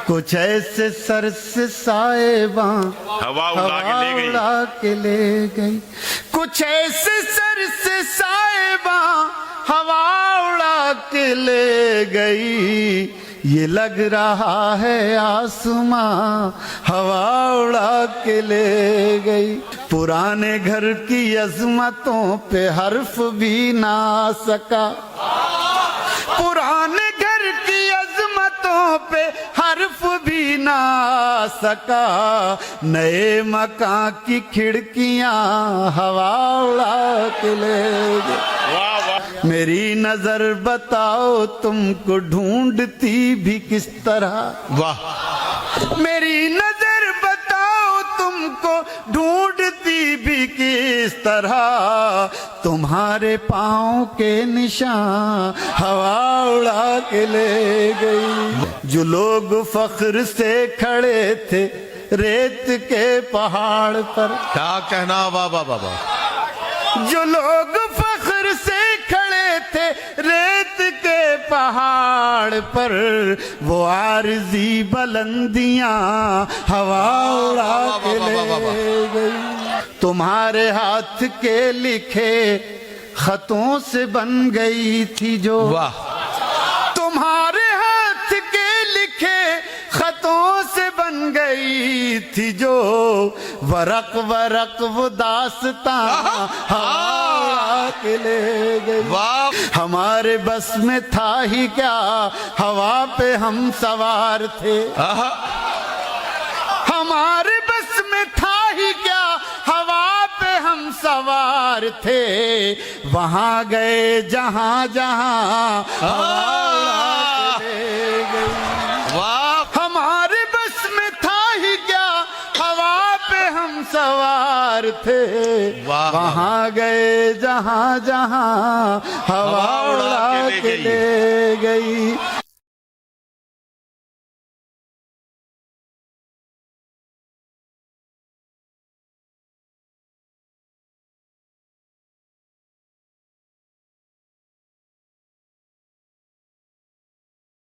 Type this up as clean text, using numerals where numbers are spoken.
کچھ ایسے سر سے سائباں ہوا اڑا کے لے گئی، کچھ ایسے سر سے سائباں ہوا اڑا کے لے گئی، یہ لگ رہا ہے آسماں ہوا اڑا کے لے گئی۔ پرانے گھر کی عظمتوں پہ حرف بھی نہ آ سکا، پرانے گھر کی عظمتوں پہ حرف بھی نہ آ سکا، نئے مکان کی کھڑکیاں ہوا اڑا کے لے گئی۔ میری نظر بتاؤ تم کو ڈھونڈتی بھی کس طرح، واہ، میری نظر بتاؤ تم کو ڈھونڈتی بھی کس طرح، تمہارے پاؤں کے نشان ہوا اڑا کے لے گئی۔ جو لوگ فخر سے کھڑے تھے ریت کے پہاڑ پر، کیا کہنا، واہ واہ واہ واہ، جو لوگ فخر سے کھڑے تھے ریت کے پہاڑ پر، وہ عارضی بلندیاں ہوا اڑا کے لے گئی۔ تمہارے ہاتھ کے لکھے خطوں سے بن گئی تھی جو، واہ، تمہارے ہاتھ کے لکھے خطوں سے بن گئی تھی جو، ورق ورق وہ داستاں ہوا کے لے گئی۔ واہ، ہمارے بس میں تھا ہی کیا، ہوا پہ ہم سوار تھے، آہا، ہمارے بس میں تھا ہی کیا، ہوا پہ ہم سوار تھے، وہاں گئے جہاں جہاں ہوا اڑا کے لے گئی۔ واہ، ہمارے بس میں تھا ہی کیا، ہوا پہ ہم سوار تھے، واہ، وہاں گئے جہاں جہاں ہوا اڑا کے لے گئی۔